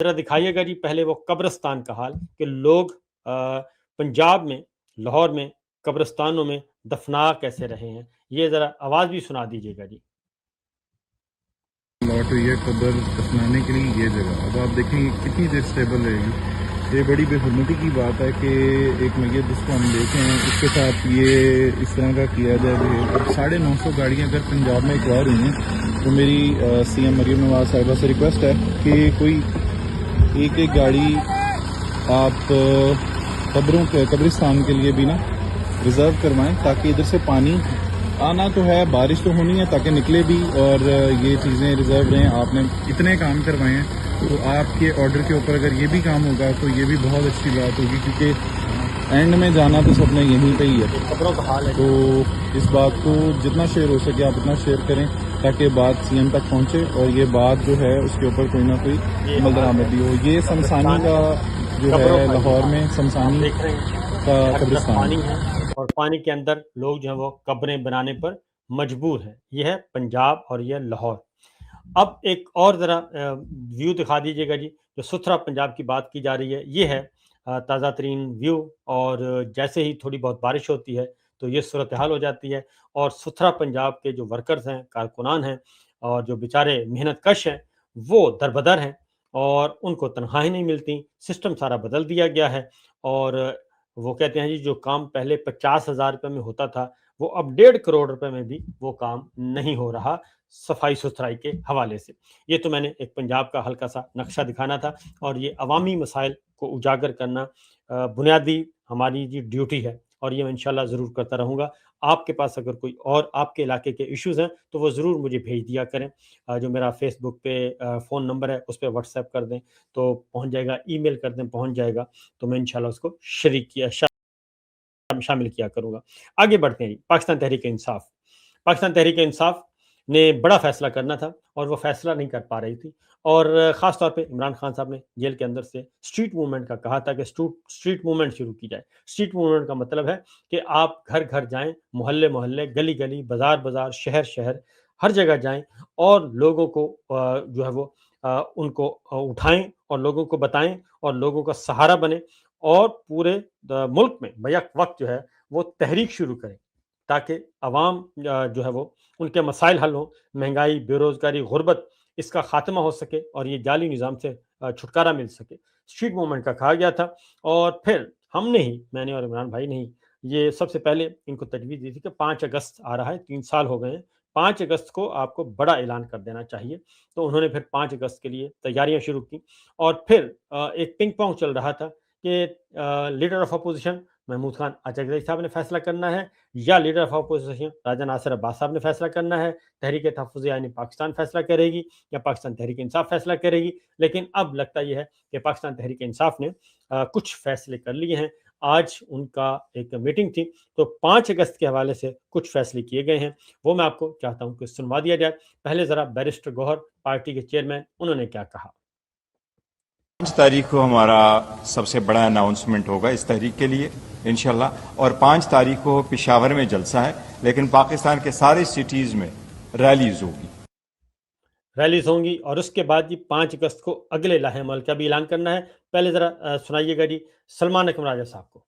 ذرا دکھائیے گا جی پہلے وہ قبرستان کا حال کہ لوگ پنجاب میں لاہور میں قبرستانوں میں دفنا کیسے رہے ہیں. یہ ذرا آواز بھی سنا دیجیے گا جی. لاٹ ہوئی ہے قبر دفنانے کے لیے یہ جگہ. اب آپ دیکھیں کتنی دیر اسٹیبل رہے گی. یہ بڑی بے حرمتی کی بات ہے کہ ایک میت جس کو ہم دیکھیں اس کے ساتھ یہ اس طرح کا کیا جائے. 950 گاڑیاں اگر پنجاب میں ایک بار ہوئی ہیں تو میری سی ایم مریم نواز صاحبہ سے ریکویسٹ ہے کہ کوئی ایک گاڑی آپ قبرستان کے لیے بھی نا ریزرو کروائیں تاکہ ادھر سے پانی آنا تو ہے, بارش تو ہونی ہے تاکہ نکلے بھی اور یہ چیزیں ریزرو رہیں. آپ نے اتنے کام کروائے ہیں تو آپ کے آرڈر کے اوپر اگر یہ بھی کام ہوگا تو یہ بھی بہت اچھی بات ہوگی, کیونکہ اینڈ میں جانا تو سب نے یہیں پہ ہی ہے. تو اس بات کو جتنا شیئر ہو سکے آپ اتنا شیئر کریں تاکہ بات سی ایم تک پہنچے اور یہ بات جو ہے اس کے اوپر کوئی نہ کوئی عمل درآمدی ہو. یہ سمسانی کا جو ہے لاہور میں سمسانی کا قبرستان ہے اور پانی کے اندر لوگ جو ہیں وہ قبریں بنانے پر مجبور ہیں. یہ ہے پنجاب اور یہ لاہور. اب ایک اور ذرا ویو دکھا دیجیے گا جی. جو ستھرا پنجاب کی بات کی جا رہی ہے یہ ہے تازہ ترین ویو, اور جیسے ہی تھوڑی بہت بارش ہوتی ہے تو یہ صورتحال ہو جاتی ہے اور ستھرا پنجاب کے جو ورکرز ہیں, کارکنان ہیں اور جو بیچارے محنت کش ہیں وہ دربدر ہیں اور ان کو تنخواہیں نہیں ملتی. سسٹم سارا بدل دیا گیا ہے اور وہ کہتے ہیں جی جو کام پہلے 50,000 روپے میں ہوتا تھا وہ اب 1.5 کروڑ روپے میں بھی وہ کام نہیں ہو رہا صفائی ستھرائی کے حوالے سے. یہ تو میں نے ایک پنجاب کا ہلکا سا نقشہ دکھانا تھا اور یہ عوامی مسائل کو اجاگر کرنا بنیادی ہماری جی ڈیوٹی ہے اور یہ میں انشاءاللہ ضرور کرتا رہوں گا. آپ کے پاس اگر کوئی اور آپ کے علاقے کے ایشوز ہیں تو وہ ضرور مجھے بھیج دیا کریں. جو میرا فیس بک پہ فون نمبر ہے اس پہ واٹس ایپ کر دیں تو پہنچ جائے گا, ای میل کر دیں پہنچ جائے گا, تو میں انشاءاللہ اس کو شامل کیا کروں گا. آگے بڑھتے ہیں. پاکستان تحریک انصاف. پاکستان تحریک انصاف نے بڑا فیصلہ کرنا تھا اور وہ فیصلہ نہیں کر پا رہی تھی, اور خاص طور پہ عمران خان صاحب نے جیل کے اندر سے اسٹریٹ موومنٹ کا کہا تھا کہ اسٹریٹ موومنٹ شروع کی جائے. اسٹریٹ موومنٹ کا مطلب ہے کہ آپ گھر گھر جائیں, محلے محلے, گلی گلی, بازار بازار, شہر شہر, ہر جگہ جائیں اور لوگوں کو جو ہے وہ ان کو اٹھائیں اور لوگوں کو بتائیں اور لوگوں کا سہارا بنیں اور پورے ملک میں بیک وقت جو ہے وہ تحریک شروع کریں تاکہ عوام جو ہے وہ ان کے مسائل حل ہوں, مہنگائی, بے روزگاری, غربت, اس کا خاتمہ ہو سکے اور یہ جعلی نظام سے چھٹکارا مل سکے. اسٹریٹ موومنٹ کا کہا گیا تھا اور پھر ہم نے ہی, میں نے اور عمران بھائی نے ہی یہ سب سے پہلے ان کو تجویز دی تھی کہ 5 اگست آ رہا ہے, 3 سال ہو گئے ہیں, 5 اگست کو آپ کو بڑا اعلان کر دینا چاہیے. تو انہوں نے پھر 5 اگست کے لیے تیاریاں شروع کی اور پھر ایک پنگ پونگ چل رہا تھا کہ leader of opposition Mahmood Khan Achakzai صاحب نے فیصلہ کرنا ہے یا leader of opposition Raja Nasir Abbas صاحب نے فیصلہ کرنا ہے, تحریک تحفظ آئین پاکستان فیصلہ کرے گی یا پاکستان تحریک انصاف فیصلہ کرے گی. لیکن اب لگتا یہ ہے کہ پاکستان تحریک انصاف نے کچھ فیصلے کر لیے ہیں. آج ان کا ایک میٹنگ تھی تو 5 اگست کے حوالے سے کچھ فیصلے کیے گئے ہیں, وہ میں آپ کو چاہتا ہوں کہ سنوا دیا جائے. پہلے ذرا بیرسٹر گوہر پارٹی کے چیئرمین, انہوں نے کیا کہا. 5 تاریخ کو ہمارا سب سے بڑا اناؤنسمنٹ ہوگا اس تحریک کے لیے انشاءاللہ, اور 5 تاریخ کو پشاور میں جلسہ ہے, لیکن پاکستان کے سارے سٹیز میں ریلیز ہوں گی اور اس کے بعد جی 5 اگست کو اگلے لاہے عمل کا بھی اعلان کرنا ہے. پہلے ذرا سنائیے گا جی سلمان اکرم راجہ صاحب کو.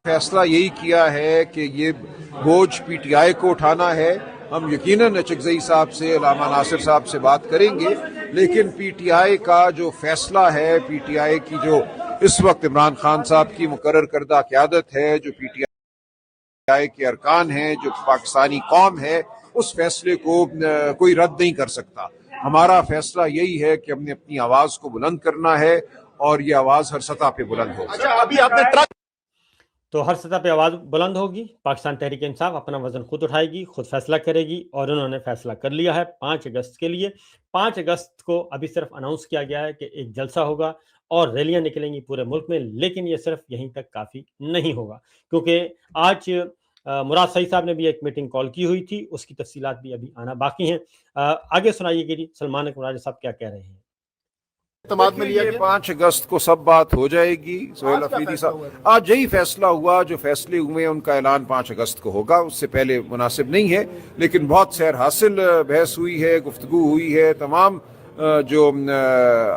فیصلہ یہی کیا ہے کہ یہ بوجھ پی ٹی آئی کو اٹھانا ہے. ہم یقیناً اچکزئی صاحب سے, علامہ ناصر صاحب سے بات کریں گے, لیکن پی ٹی آئی کا جو فیصلہ ہے, پی ٹی آئی کی جو اس وقت عمران خان صاحب کی مقرر کردہ قیادت ہے, جو پی ٹی آئی کے ارکان ہیں, جو پاکستانی قوم ہے, اس فیصلے کو کوئی رد نہیں کر سکتا. ہمارا فیصلہ یہی ہے کہ ہم نے اپنی آواز کو بلند کرنا ہے اور یہ آواز ہر سطح پہ بلند ہو. ابھی آپ نے تو ہر سطح پہ آواز بلند ہوگی. پاکستان تحریک انصاف اپنا وزن خود اٹھائے گی, خود فیصلہ کرے گی اور انہوں نے فیصلہ کر لیا ہے 5 اگست کے لیے. 5 اگست کو ابھی صرف اناؤنس کیا گیا ہے کہ ایک جلسہ ہوگا اور ریلیاں نکلیں گی پورے ملک میں, لیکن یہ صرف یہیں تک کافی نہیں ہوگا کیونکہ آج مراد سعید صاحب نے بھی ایک میٹنگ کال کی ہوئی تھی, اس کی تفصیلات بھی ابھی آنا باقی ہیں. آگے سنائیے گی جی سلمان اکرم راجہ صاحب کیا کہہ رہے ہیں. یہ 5 اگست کو سب بات ہو جائے گی. سہیل افریدی صاحب, آج یہی فیصلہ ہوا, جو فیصلے ہوئے ان کا اعلان 5 اگست کو ہوگا, اس سے پہلے مناسب نہیں ہے. لیکن بہت سیر حاصل بحث ہوئی ہے, گفتگو ہوئی ہے, تمام جو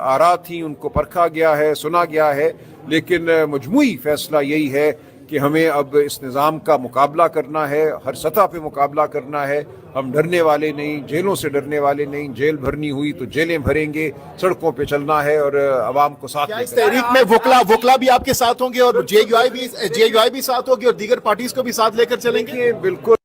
آراء تھیں ان کو پرکھا گیا ہے، سنا گیا ہے، لیکن مجموعی فیصلہ یہی ہے کہ ہمیں اب اس نظام کا مقابلہ کرنا ہے، ہر سطح پہ مقابلہ کرنا ہے. ہم ڈرنے والے نہیں، جیلوں سے ڈرنے والے نہیں. جیل بھرنی ہوئی تو جیلیں بھریں گے، سڑکوں پہ چلنا ہے اور عوام کو ساتھ کیا لے اس کر. تحریک میں وکلا بھی آپ کے ساتھ ہوں گے اور جے یو آئی بھی ساتھ ہوگی اور دیگر پارٹیز کو بھی ساتھ لے کر چلیں گے؟ دیکھیے بالکل.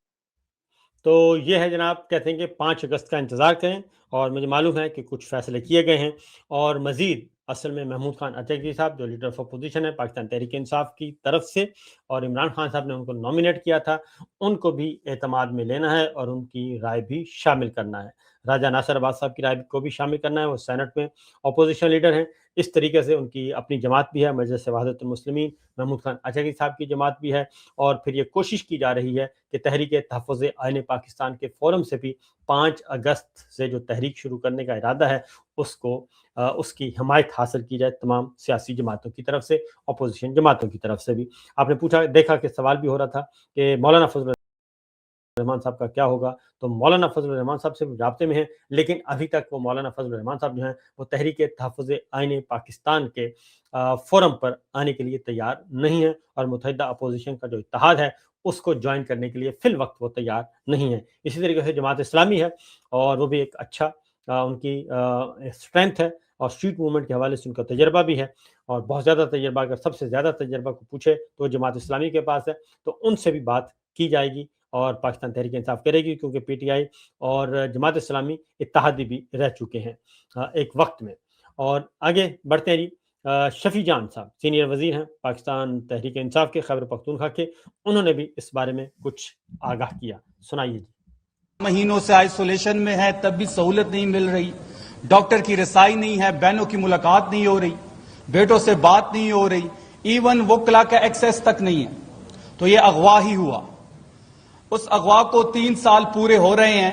تو یہ ہے جناب، کہتے ہیں کہ 5 اگست کا انتظار کریں، اور مجھے معلوم ہے کہ کچھ فیصلے کیے گئے ہیں، اور مزید اصل میں محمود خان اچکزئی صاحب جو لیڈر آف اپوزیشن ہے پاکستان تحریک انصاف کی طرف سے، اور عمران خان صاحب نے ان کو نامینیٹ کیا تھا، ان کو بھی اعتماد میں لینا ہے اور ان کی رائے بھی شامل کرنا ہے. راجہ ناصر عباس صاحب کی رائے کو بھی شامل کرنا ہے، وہ سینٹ میں اپوزیشن لیڈر ہیں. اس طریقے سے ان کی اپنی جماعت بھی ہے، مجلس وحدت المسلمین، محمود خان اچکزئی صاحب کی جماعت بھی ہے، اور پھر یہ کوشش کی جا رہی ہے کہ تحریک تحفظ آئین پاکستان کے فورم سے بھی 5 اگست سے جو تحریک شروع کرنے کا ارادہ ہے اس کی حمایت حاصل کی جائے تمام سیاسی جماعتوں کی طرف سے، اپوزیشن جماعتوں کی طرف سے بھی. آپ نے پوچھا، دیکھا کہ سوال بھی ہو رہا تھا کہ مولانا فضل الرحمان صاحب کا کیا ہوگا، تو مولانا فضل الرحمان صاحب سے بھی رابطے میں ہیں، لیکن ابھی تک وہ مولانا فضل الرحمان صاحب جو ہیں وہ تحریک تحفظ آئین پاکستان کے فورم پر آنے کے لیے تیار نہیں ہے، اور متحدہ اپوزیشن کا جو اتحاد ہے اس کو جوائن کرنے کے لیے فی الوقت وہ تیار نہیں ہے. اسی طریقے سے جماعت اسلامی ہے، اور وہ بھی ایک اچھا ان کی اسٹرینتھ ہے، اور اسٹریٹ موومنٹ کے حوالے سے ان کا تجربہ بھی ہے، اور بہت زیادہ تجربہ، اگر سب سے زیادہ تجربہ کو پوچھے تو جماعت اسلامی کے پاس ہے. تو ان سے بھی بات کی جائے گی اور پاکستان تحریک انصاف کرے گی، کیونکہ پی ٹی آئی اور جماعت اسلامی اتحادی بھی رہ چکے ہیں ایک وقت میں. اور آگے بڑھتے ہیں جی. شفیع جان صاحب سینئر وزیر ہیں پاکستان تحریک انصاف کے، خیبر پختونخوا کے، انہوں نے بھی اس بارے میں کچھ آگاہ کیا. سنائیے جی. مہینوں سے آئسولیشن میں ہے، تب بھی سہولت نہیں مل رہی، ڈاکٹر کی رسائی نہیں ہے، بہنوں کی ملاقات نہیں ہو رہی، بیٹوں سے بات نہیں ہو رہی، ایون وکلا کا ایکسیس تک نہیں ہے. تو یہ اغوا ہی ہوا. اس اغوا کو 3 سال پورے ہو رہے ہیں،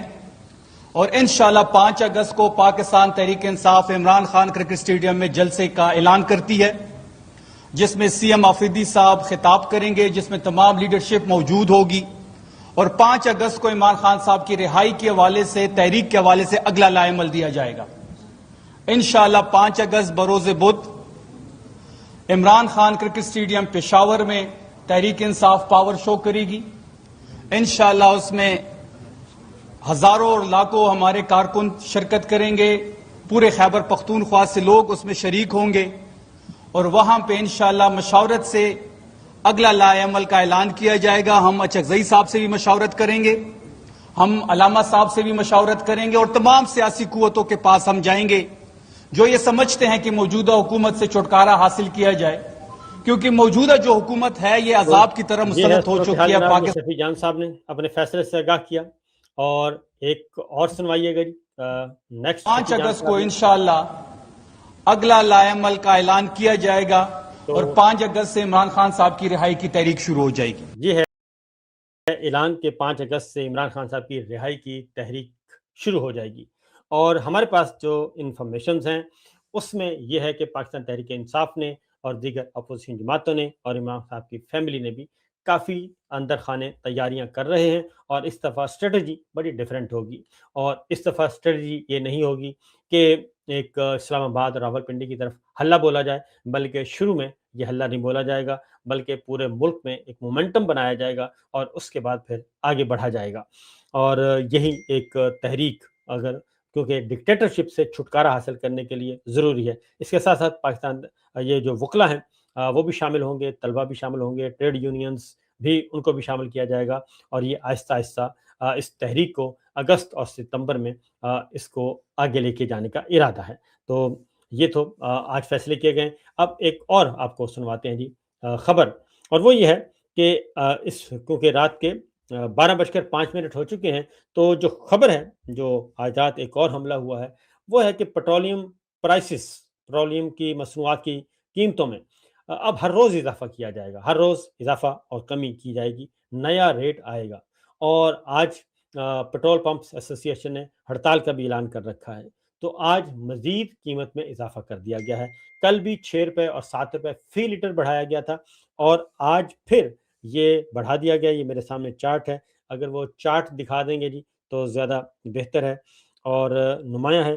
اور انشاءاللہ 5 اگست کو پاکستان تحریک انصاف عمران خان کرکٹ اسٹیڈیم میں جلسے کا اعلان کرتی ہے، جس میں سی ایم آفریدی صاحب خطاب کریں گے، جس میں تمام لیڈرشپ موجود ہوگی. اور 5 اگست کو عمران خان صاحب کی رہائی کے حوالے سے، تحریک کے حوالے سے اگلا لائحہ عمل دیا جائے گا. انشاءاللہ 5 اگست بروز بدھ عمران خان کرکٹ اسٹیڈیم پشاور میں تحریک انصاف پاور شو کرے گی. انشاءاللہ اس میں ہزاروں اور لاکھوں ہمارے کارکن شرکت کریں گے، پورے خیبر پختونخوا سے لوگ اس میں شریک ہوں گے، اور وہاں پہ انشاءاللہ مشاورت سے اگلا لائحہ عمل کا اعلان کیا جائے گا. ہم اچکزئی صاحب سے بھی مشاورت کریں گے، ہم علامہ صاحب سے بھی مشاورت کریں گے، اور تمام سیاسی قوتوں کے پاس ہم جائیں گے جو یہ سمجھتے ہیں کہ موجودہ حکومت سے چھٹکارا حاصل کیا جائے، کیونکہ موجودہ جو حکومت ہے یہ عذاب کی طرح مسلط ہو چکی ہے. پاکستان شفیع جان صاحب نے اپنے فیصلے سے آگاہ کیا، اور ایک اور سنوائیے گا جی. نیکسٹ 5 اگست کو انشاءاللہ اگلا لائحہ عمل کا اعلان کیا جائے گا، اور 5 اگست سے عمران خان صاحب کی رہائی کی تحریک شروع ہو جائے گی. یہ ہے اعلان کہ 5 اگست سے عمران خان صاحب کی رہائی کی تحریک شروع ہو جائے گی. اور ہمارے پاس جو انفارمیشنز ہیں اس میں یہ ہے کہ پاکستان تحریک انصاف نے اور دیگر اپوزیشن جماعتوں نے اور عمران صاحب کی فیملی نے بھی کافی اندر خانے تیاریاں کر رہے ہیں، اور اس دفعہ اسٹریٹجی بڑی ڈیفرنٹ ہوگی. اور اس دفعہ اسٹریٹجی یہ نہیں ہوگی کہ ایک اسلام آباد اور راولپنڈی کی طرف ہلہ بولا جائے، بلکہ شروع میں یہ ہلہ نہیں بولا جائے گا، بلکہ پورے ملک میں ایک مومنٹم بنایا جائے گا، اور اس کے بعد پھر آگے بڑھا جائے گا. اور یہی ایک تحریک، اگر کیونکہ ڈکٹیٹرشپ سے چھٹکارا حاصل کرنے کے لیے ضروری ہے. اس کے ساتھ ساتھ پاکستان یہ جو وکلا ہیں وہ بھی شامل ہوں گے، طلبہ بھی شامل ہوں گے، ٹریڈ یونینز بھی، ان کو بھی شامل کیا جائے گا. اور یہ آہستہ آہستہ اس تحریک کو اگست اور ستمبر میں اس کو آگے لے کے جانے کا ارادہ ہے. تو یہ تو آج فیصلے کیے گئے. اب ایک اور آپ کو سنواتے ہیں جی خبر، اور وہ یہ ہے کہ کیونکہ رات کے 12:05 ہو چکے ہیں، تو جو خبر ہے، جو آج رات ایک اور حملہ ہوا ہے، وہ ہے کہ پیٹرولیم کی مصنوعات کی قیمتوں میں اب ہر روز اضافہ کیا جائے گا، ہر روز اضافہ اور کمی کی جائے گی، نیا ریٹ آئے گا. اور آج پیٹرول پمپس ایسوسی ایشن نے ہڑتال کا بھی اعلان کر رکھا ہے. تو آج مزید قیمت میں اضافہ کر دیا گیا ہے. کل بھی 6 روپے اور 7 روپے فی لیٹر بڑھایا گیا تھا، اور آج پھر یہ بڑھا دیا گیا. یہ میرے سامنے چارٹ ہے، اگر وہ چارٹ دکھا دیں گے جی تو زیادہ بہتر ہے اور نمایاں ہے.